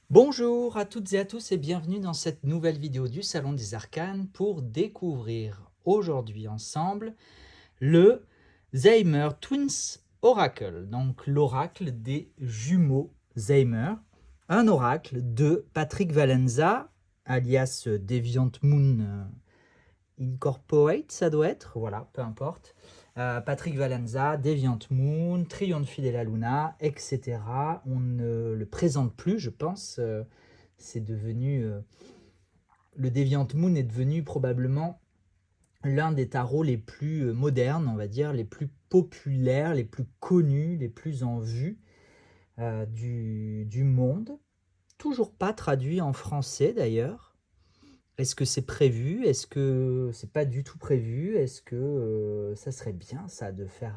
Bonjour à toutes et à tous et bienvenue dans cette nouvelle vidéo du Salon des Arcanes pour découvrir aujourd'hui ensemble le Zaymer Twins Oracle, donc l'oracle des jumeaux Zaymer, un oracle de Patrick Valenza, alias Deviant Moon Incorporate, ça doit être, voilà, peu importe. Patrick Valenza, Deviant Moon, Trionfil et la Luna, etc. On ne le présente plus, je pense. C'est devenu. Le Deviant Moon est devenu probablement l'un des tarots les plus modernes, on va dire, les plus populaires, les plus connus, les plus en vue du monde. Toujours pas traduit en français d'ailleurs. Est-ce que c'est prévu? Est-ce que c'est pas du tout prévu? Est-ce que ça serait bien ça de faire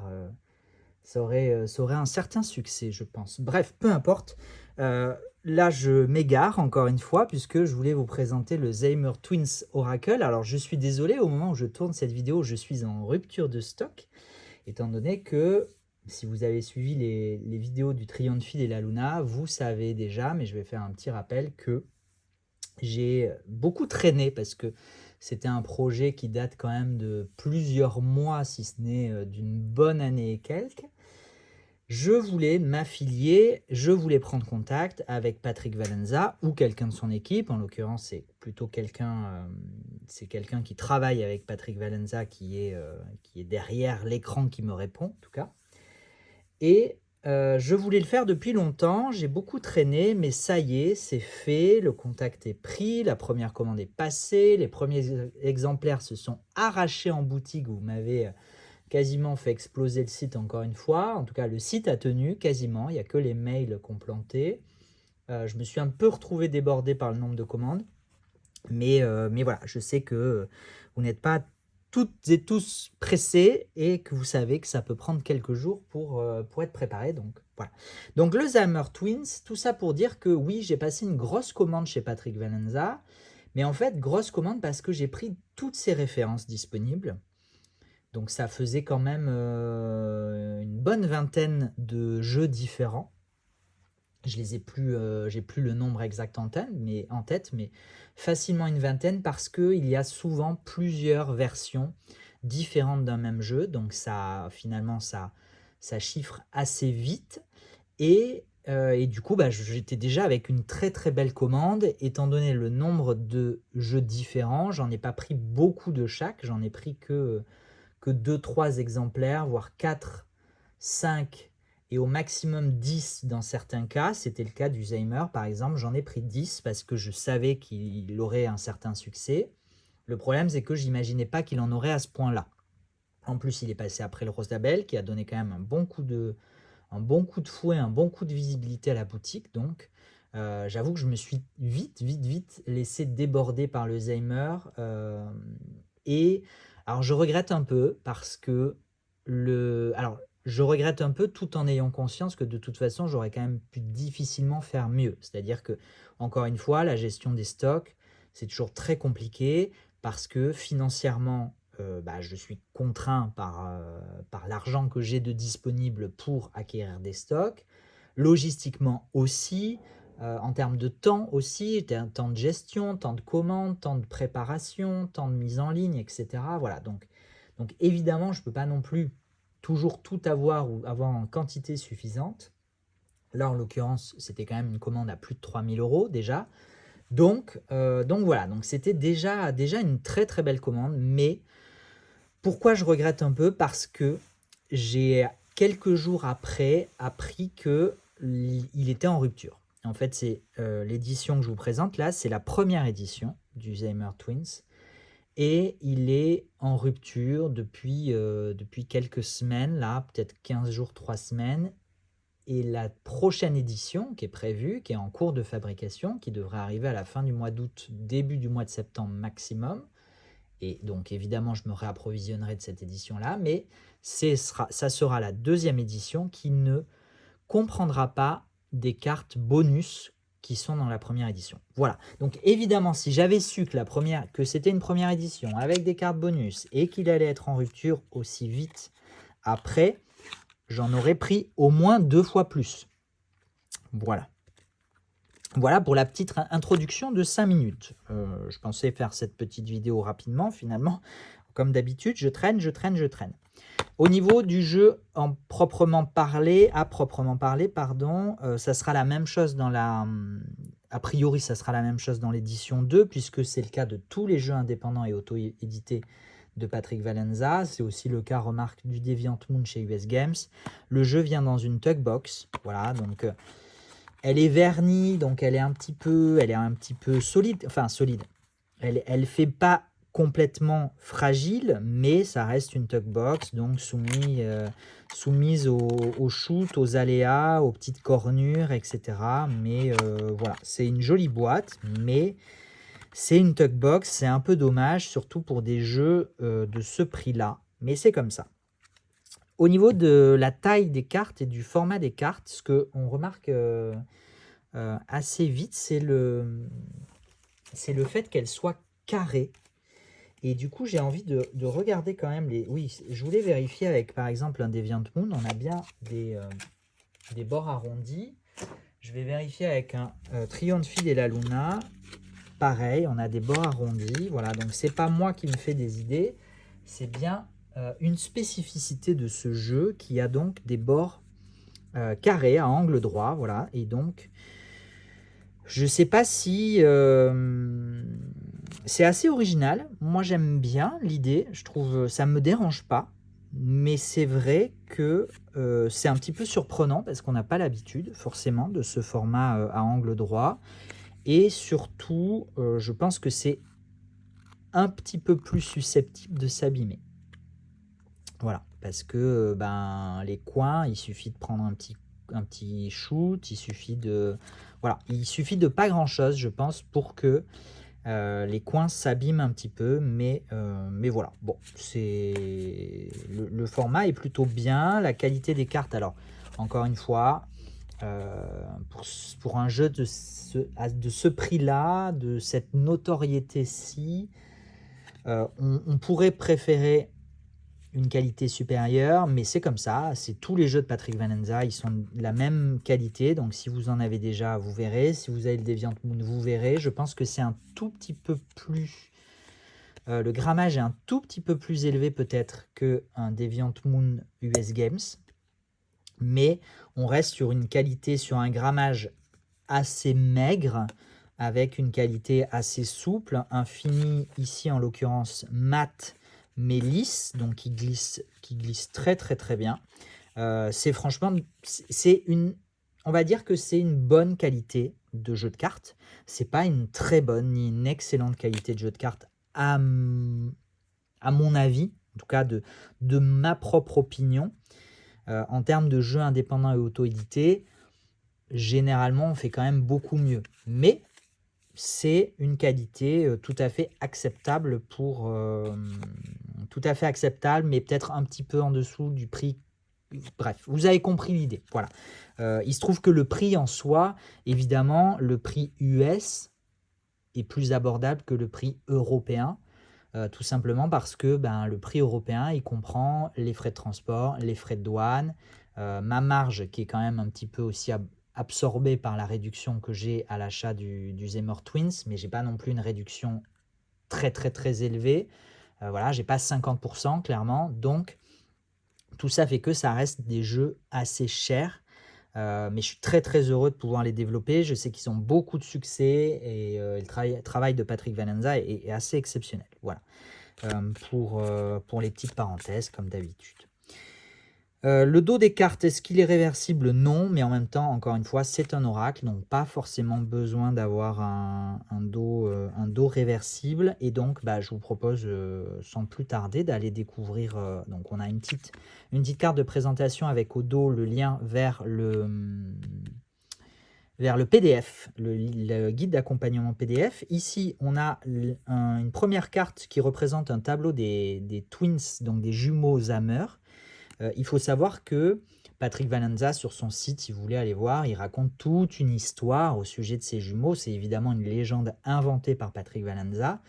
ça aurait un certain succès, je pense. Bref, peu importe. Là, je m'égare encore une fois puisque je voulais vous présenter le Zaymer Twins Oracle. Alors, je suis désolé, au moment où je tourne cette vidéo, je suis en rupture de stock, étant donné que si vous avez suivi les vidéos du Trionfil et la Luna, vous savez déjà, mais je vais faire un petit rappel que j'ai beaucoup traîné parce que c'était un projet qui date quand même de plusieurs mois, si ce n'est d'une bonne année et quelques. Je voulais m'affilier, je voulais prendre contact avec Patrick Valenza ou quelqu'un de son équipe. En l'occurrence, c'est plutôt quelqu'un qui travaille avec Patrick Valenza qui est derrière l'écran qui me répond, en tout cas. Et je voulais le faire depuis longtemps, j'ai beaucoup traîné, mais ça y est, c'est fait, le contact est pris, la première commande est passée, les premiers exemplaires se sont arrachés en boutique, vous m'avez quasiment fait exploser le site encore une fois. En tout cas, le site a tenu quasiment, il n'y a que les mails qui ont planté. Je me suis un peu retrouvé débordé par le nombre de commandes. Mais voilà, je sais que vous n'êtes pas toutes et tous pressés et que vous savez que ça peut prendre quelques jours pour être préparé. Donc voilà. Donc le Zaymer Twins, tout ça pour dire que oui, j'ai passé une grosse commande chez Patrick Valenza. Mais en fait, grosse commande parce que j'ai pris toutes ces références disponibles. Donc ça faisait quand même une bonne vingtaine de jeux différents. Je les ai plus, j'ai plus le nombre exact en tête, mais facilement une vingtaine parce qu'il y a souvent plusieurs versions différentes d'un même jeu. Donc ça, finalement, ça chiffre assez vite. Et du coup, j'étais déjà avec une très très belle commande. Étant donné le nombre de jeux différents, j'en ai pas pris beaucoup de chaque. J'en ai pris que 2-3 exemplaires, voire 4, 5 et au maximum 10 dans certains cas. C'était le cas du Zaymer par exemple. J'en ai pris 10 parce que je savais qu'il aurait un certain succès. Le problème, c'est que j'imaginais pas qu'il en aurait à ce point-là. En plus, il est passé après le Rose Label qui a donné quand même un bon coup de fouet, un bon coup de visibilité à la boutique. Donc, j'avoue que je me suis vite laissé déborder par le Zaymer. Et alors, je regrette un peu parce que je regrette un peu tout en ayant conscience que de toute façon, j'aurais quand même pu difficilement faire mieux. C'est-à-dire que, encore une fois, la gestion des stocks, c'est toujours très compliqué parce que financièrement, je suis contraint par l'argent que j'ai de disponible pour acquérir des stocks. Logistiquement aussi, en termes de temps aussi, temps de gestion, temps de commande, temps de préparation, temps de mise en ligne, etc. Voilà, donc évidemment, je ne peux pas non plus toujours tout avoir ou avoir en quantité suffisante. Là, en l'occurrence, c'était quand même une commande à plus de 3 000 € déjà. Donc voilà, donc c'était déjà une très très belle commande, mais pourquoi je regrette un peu? Parce que j'ai, quelques jours après, appris qu'il était en rupture. En fait, c'est l'édition que je vous présente là, c'est la première édition du Zaymer Twins. Et il est en rupture depuis quelques semaines, là, peut-être 15 jours, 3 semaines. Et la prochaine édition qui est prévue, qui est en cours de fabrication, qui devrait arriver à la fin du mois d'août, début du mois de septembre maximum, et donc évidemment je me réapprovisionnerai de cette édition-là, mais ça sera la deuxième édition qui ne comprendra pas des cartes bonus qui sont dans la première édition. Voilà, donc évidemment si j'avais su que c'était une première édition avec des cartes bonus et qu'il allait être en rupture aussi vite après, j'en aurais pris au moins 2 fois plus. Voilà. Voilà pour la petite introduction de 5 minutes. Je pensais faire cette petite vidéo rapidement, finalement, comme d'habitude, je traîne, je traîne, je traîne. Au niveau du jeu en proprement parler, pardon, ça sera la même chose dans la, a priori, ça sera la même chose dans l'édition 2, puisque c'est le cas de tous les jeux indépendants et auto-édités de Patrick Valenza. C'est aussi le cas, remarque, du Deviant Moon chez US Games. Le jeu vient dans une tug box, voilà, donc elle est vernie, donc elle est un petit peu solide, enfin solide. Elle fait pas complètement fragile, mais ça reste une tug box, donc soumise au shoot, aux aléas, aux petites cornures, etc. Mais voilà, c'est une jolie boîte, mais c'est une tug box, c'est un peu dommage, surtout pour des jeux de ce prix-là, mais c'est comme ça. Au niveau de la taille des cartes et du format des cartes, ce qu'on remarque assez vite, c'est le fait qu'elles soient carrées. Et du coup, j'ai envie de regarder quand même les... Oui, je voulais vérifier avec, par exemple, un Deviant Moon. On a bien des bords arrondis. Je vais vérifier avec un Triumph de la Luna. Pareil, on a des bords arrondis. Voilà, donc c'est pas moi qui me fais des idées. C'est bien une spécificité de ce jeu qui a donc des bords carrés à angle droit. Voilà, et donc... Je sais pas si c'est assez original. Moi, j'aime bien l'idée. Je trouve ça me dérange pas, mais c'est vrai que c'est un petit peu surprenant parce qu'on n'a pas l'habitude forcément de ce format à angle droit. Et surtout, je pense que c'est un petit peu plus susceptible de s'abîmer. Voilà, parce que ben, les coins, il suffit de prendre un petit shoot, il suffit de pas grand chose, je pense, pour que les coins s'abîment un petit peu, mais voilà. Bon, c'est le format est plutôt bien, la qualité des cartes. Alors, encore une fois, pour un jeu de ce prix-là, de cette notoriété-ci, on pourrait préférer une qualité supérieure, mais c'est comme ça, c'est tous les jeux de Patrick Valenza, ils sont de la même qualité, donc si vous en avez déjà, vous verrez, si vous avez le Deviant Moon, vous verrez, je pense que c'est un tout petit peu plus, le grammage est un tout petit peu plus élevé peut-être qu'un Deviant Moon US Games, mais on reste sur une qualité, sur un grammage assez maigre, avec une qualité assez souple, un fini ici en l'occurrence mat, mais lisse, donc qui glisse très très très bien. C'est franchement, on va dire que c'est une bonne qualité de jeu de cartes. C'est pas une très bonne ni une excellente qualité de jeu de cartes à mon avis, en tout cas de ma propre opinion. En termes de jeux indépendants et auto-édités, généralement on fait quand même beaucoup mieux. Mais c'est une qualité tout à fait acceptable mais peut-être un petit peu en dessous du prix. Bref, vous avez compris l'idée. Voilà. Il se trouve que le prix en soi, évidemment, le prix US est plus abordable que le prix européen, tout simplement parce que le prix européen, il comprend les frais de transport, les frais de douane, ma marge qui est quand même un petit peu aussi absorbé par la réduction que j'ai à l'achat du Zemmour Twins, mais j'ai pas non plus une réduction très très très élevée. Voilà, j'ai pas 50% clairement, donc tout ça fait que ça reste des jeux assez chers. Mais je suis très très heureux de pouvoir les développer. Je sais qu'ils ont beaucoup de succès et le travail de Patrick Valenza est assez exceptionnel. Voilà, pour les petites parenthèses comme d'habitude. Le dos des cartes, est-ce qu'il est réversible? Non, mais en même temps, encore une fois, c'est un oracle, donc pas forcément besoin d'avoir un dos réversible. Et donc, je vous propose, sans plus tarder, d'aller découvrir. Donc, on a une petite carte de présentation avec au dos le lien vers le PDF, le guide d'accompagnement PDF. Ici, on a une première carte qui représente un tableau des twins, donc des jumeaux Hammer. Il faut savoir que Patrick Valenza, sur son site, si vous voulez aller voir, il raconte toute une histoire au sujet de ces jumeaux. C'est évidemment une légende inventée par Patrick Valenza.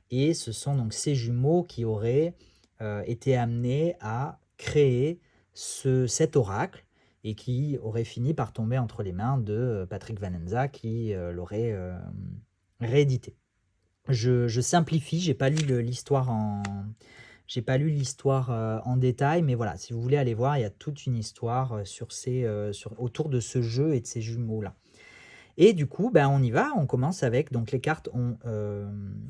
Et ce sont donc ces jumeaux qui auraient été amenés à créer cet oracle. et qui aurait fini par tomber entre les mains de Patrick Valenza qui l'aurait réédité. Je simplifie, j'ai pas lu l'histoire en détail, mais voilà, si vous voulez aller voir, il y a toute une histoire autour de ce jeu et de ces jumeaux-là. Et du coup, ben, on y va, on commence avec, donc les cartes ont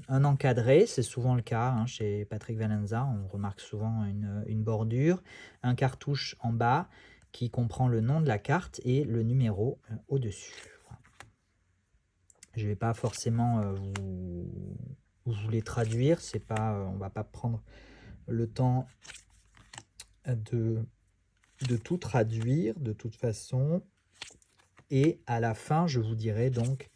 un encadré, c'est souvent le cas chez Patrick Valenza, on remarque souvent une bordure, un cartouche en bas qui comprend le nom de la carte et le numéro au-dessus. Voilà. Je ne vais pas forcément vous les traduire, on va pas prendre le temps de tout traduire de toute façon. Et à la fin, je vous dirai donc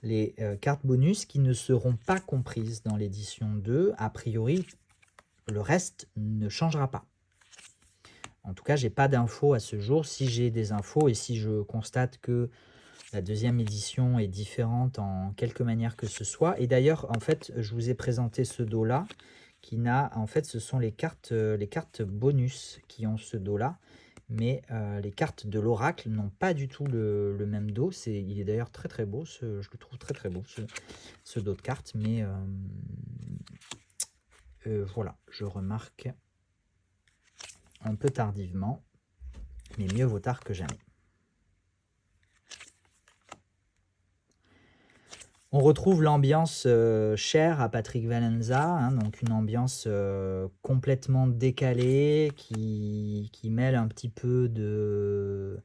les cartes bonus qui ne seront pas comprises dans l'édition 2. A priori, le reste ne changera pas. En tout cas, j'ai pas d'infos à ce jour. Si j'ai des infos et si je constate que la deuxième édition est différente en quelque manière que ce soit. Et d'ailleurs, en fait, je vous ai présenté ce dos-là qui n'a... En fait, ce sont les cartes bonus qui ont ce dos-là. Mais les cartes de l'oracle n'ont pas du tout le même dos. Il est d'ailleurs très très beau, je le trouve très très beau, ce dos de cartes. Mais voilà, je remarque un peu tardivement, mais mieux vaut tard que jamais. On retrouve l'ambiance chère à Patrick Valenza, donc une ambiance complètement décalée qui mêle un petit peu de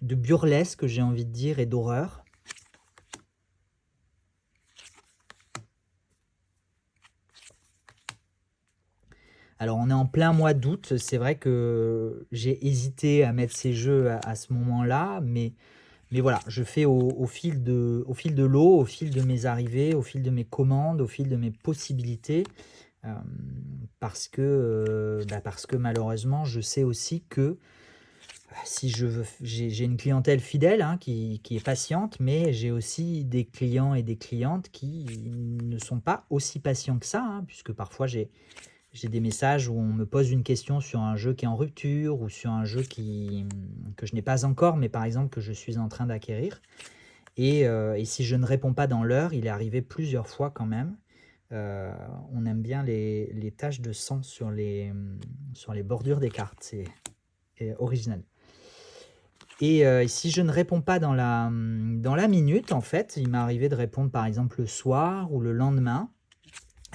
burlesque, j'ai envie de dire, et d'horreur. Alors on est en plein mois d'août, c'est vrai que j'ai hésité à mettre ces jeux à ce moment-là, mais voilà, je fais au fil de l'eau, au fil de mes arrivées, au fil de mes commandes, au fil de mes possibilités, parce que malheureusement, je sais aussi que si j'ai une clientèle fidèle qui est patiente, mais j'ai aussi des clients et des clientes qui ne sont pas aussi patients que ça, puisque parfois j'ai des messages où on me pose une question sur un jeu qui est en rupture ou sur un jeu que je n'ai pas encore, mais par exemple que je suis en train d'acquérir. Et si je ne réponds pas dans l'heure, il est arrivé plusieurs fois quand même. On aime bien les taches de sang sur les bordures des cartes, c'est original. Et si je ne réponds pas dans la minute, en fait, il m'est arrivé de répondre par exemple le soir ou le lendemain,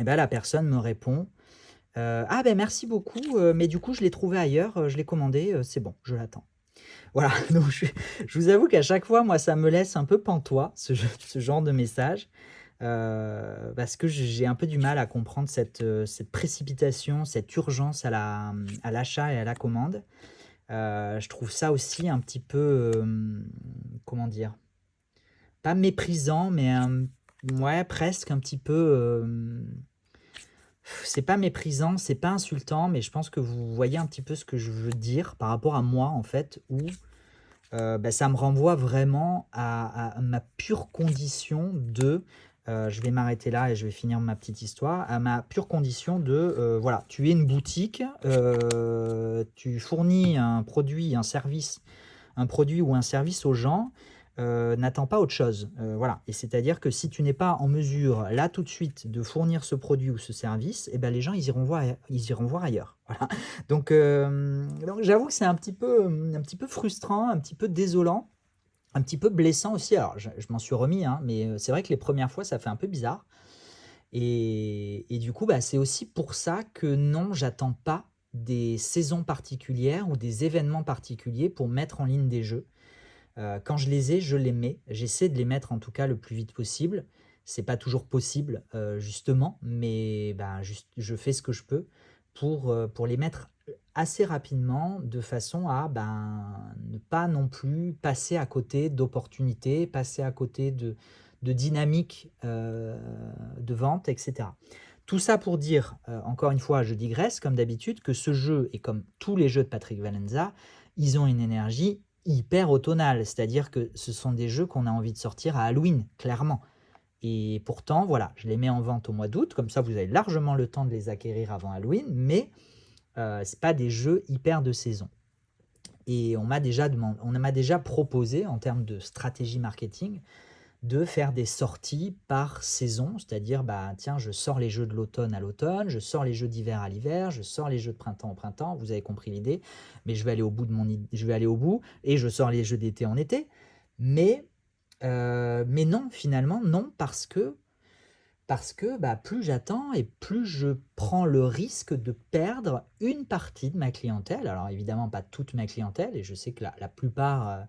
et ben la personne me répond ah ben merci beaucoup, mais du coup je l'ai trouvé ailleurs, je l'ai commandé, c'est bon, je l'attends. Voilà, donc je vous avoue qu'à chaque fois, moi, ça me laisse un peu pantois, ce genre de message, parce que j'ai un peu du mal à comprendre cette précipitation, cette urgence à l'achat et à la commande. Je trouve ça aussi un petit peu, comment dire? Pas méprisant, mais ouais, presque un petit peu, c'est pas méprisant, c'est pas insultant, mais je pense que vous voyez un petit peu ce que je veux dire par rapport à moi, en fait, où ça me renvoie vraiment à ma pure condition de, je vais m'arrêter là et je vais finir ma petite histoire, à ma pure condition de, voilà, tu es une boutique, tu fournis un produit, un produit ou un service aux gens, n'attends pas autre chose. Voilà. Et c'est-à-dire que si tu n'es pas en mesure, là, tout de suite, de fournir ce produit ou ce service, eh ben, les gens, ils iront voir ailleurs. Voilà. Donc j'avoue que c'est un petit peu frustrant, un petit peu désolant, un petit peu blessant aussi. Alors, je m'en suis remis, mais c'est vrai que les premières fois, ça fait un peu bizarre. Et du coup, c'est aussi pour ça que non, j'attends pas des saisons particulières ou des événements particuliers pour mettre en ligne des jeux. Quand je les ai, je les mets. J'essaie de les mettre en tout cas le plus vite possible. C'est pas toujours possible, justement, mais je fais ce que je peux pour les mettre assez rapidement, de façon à ne pas non plus passer à côté d'opportunités, passer à côté de dynamique de vente, etc. Tout ça pour dire, encore une fois, je digresse comme d'habitude, que ce jeu, et comme tous les jeux de Patrick Valenza, ils ont une énergie hyper automnale, c'est-à-dire que ce sont des jeux qu'on a envie de sortir à Halloween, clairement. Et pourtant, voilà, je les mets en vente au mois d'août, comme ça vous avez largement le temps de les acquérir avant Halloween, mais c'est pas des jeux hyper de saison. Et on m'a déjà proposé, en termes de stratégie marketing, de faire des sorties par saison, c'est-à-dire, bah, tiens, je sors les jeux de l'automne à l'automne, je sors les jeux d'hiver à l'hiver, je sors les jeux de printemps au printemps, vous avez compris l'idée, mais je vais aller au bout je vais aller au bout, et je sors les jeux d'été en été, mais non, finalement, non, parce que bah, plus j'attends et plus je prends le risque de perdre une partie de ma clientèle. Alors évidemment, pas toute ma clientèle, et je sais que la plupart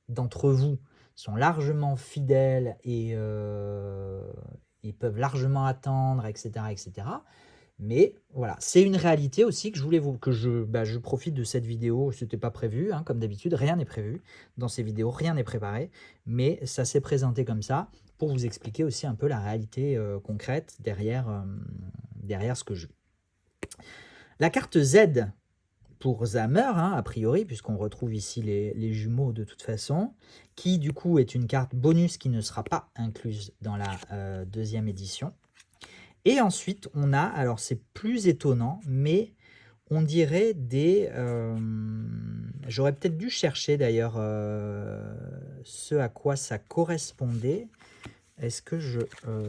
d'entre vous sont largement fidèles et ils peuvent largement attendre, etc., etc. Mais voilà, c'est une réalité aussi que je voulais je profite de cette vidéo. C'était pas prévu, hein, comme d'habitude, rien n'est prévu dans ces vidéos, rien n'est préparé, mais ça s'est présenté comme ça pour vous expliquer aussi un peu la réalité concrète derrière ce que je vis. La carte Z pour Zamer, hein, a priori, puisqu'on retrouve ici les jumeaux de toute façon, qui du coup est une carte bonus qui ne sera pas incluse dans la deuxième édition. Et ensuite, on a, alors c'est plus étonnant, mais on dirait j'aurais peut-être dû chercher d'ailleurs ce à quoi ça correspondait. Est-ce que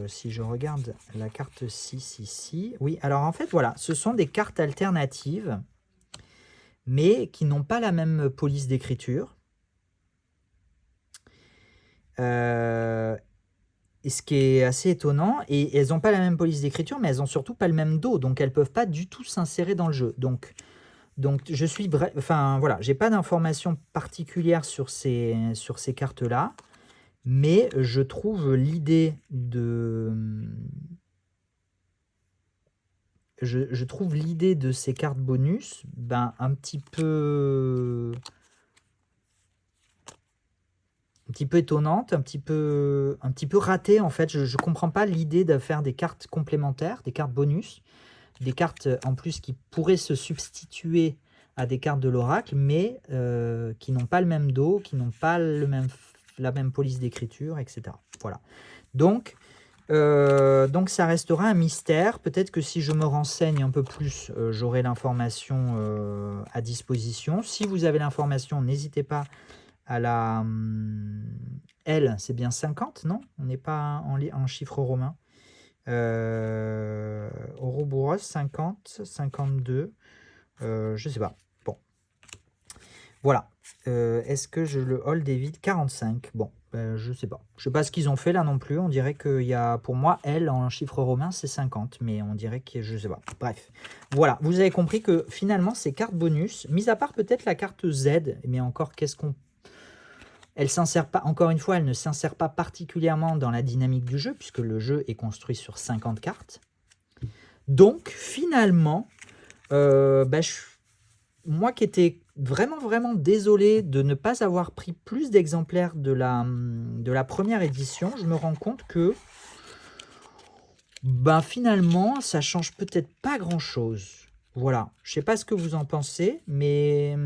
si je regarde la carte 6 ici, oui, alors en fait, voilà, ce sont des cartes alternatives, mais qui n'ont pas la même police d'écriture. Et ce qui est assez étonnant, et elles n'ont pas la même police d'écriture, mais elles n'ont surtout pas le même dos, donc elles ne peuvent pas du tout s'insérer dans le jeu. Donc je suis enfin voilà, j'ai pas d'informations particulières sur ces cartes-là, mais je trouve l'idée de ces cartes bonus ben, un petit peu étonnante, un petit peu ratée en fait. Je ne comprends pas l'idée de faire des cartes complémentaires, des cartes bonus, des cartes en plus qui pourraient se substituer à des cartes de l'oracle, mais qui n'ont pas le même dos, qui n'ont pas la même police d'écriture, etc. Voilà. Donc ça restera un mystère. Peut-être que si je me renseigne un peu plus, j'aurai l'information à disposition. Si vous avez l'information, n'hésitez pas à la L, c'est bien 50, non? On n'est pas en chiffre romain. Ouroboros 50, 52, je sais pas. Bon, voilà. Est-ce que je le hold est vide? 45. Bon, je sais pas. Je sais pas ce qu'ils ont fait là non plus. On dirait qu'il y a, pour moi, L en chiffre romain, c'est 50, mais on dirait que je sais pas. Bref, voilà. Vous avez compris que finalement, ces cartes bonus, mis à part peut-être la carte Z, mais encore, qu'est-ce qu'on elle s'insère pas, encore une fois, elle ne s'insère pas particulièrement dans la dynamique du jeu, puisque le jeu est construit sur 50 cartes. Donc, finalement, moi qui étais vraiment, vraiment désolé de ne pas avoir pris plus d'exemplaires de la première édition, je me rends compte que finalement, ça change peut-être pas grand-chose. Voilà, je sais pas ce que vous en pensez, mais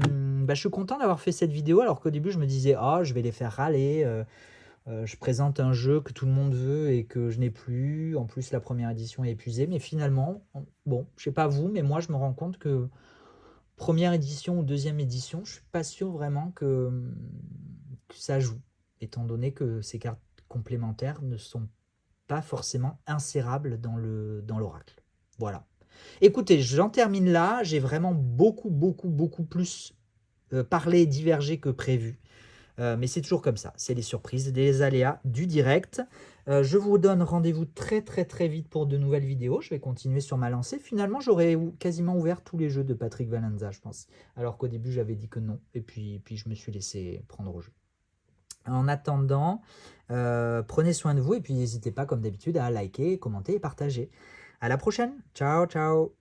je suis content d'avoir fait cette vidéo, alors qu'au début, je me disais « Ah, je vais les faire râler, je présente un jeu que tout le monde veut et que je n'ai plus. En plus, la première édition est épuisée. » Mais finalement, bon, je sais pas vous, mais moi, je me rends compte que première édition ou deuxième édition, je suis pas sûr vraiment que ça joue, étant donné que ces cartes complémentaires ne sont pas forcément insérables dans l'oracle. Voilà. Écoutez, j'en termine là. J'ai vraiment beaucoup plus parlé et divergé que prévu. Mais c'est toujours comme ça. C'est les surprises, les aléas du direct. Je vous donne rendez-vous très vite pour de nouvelles vidéos. Je vais continuer sur ma lancée. Finalement, j'aurais quasiment ouvert tous les jeux de Patrick Valenza, je pense. Alors qu'au début, j'avais dit que non. Et puis je me suis laissé prendre au jeu. En attendant, prenez soin de vous et puis n'hésitez pas, comme d'habitude, à liker, commenter et partager. À la prochaine. Ciao, ciao.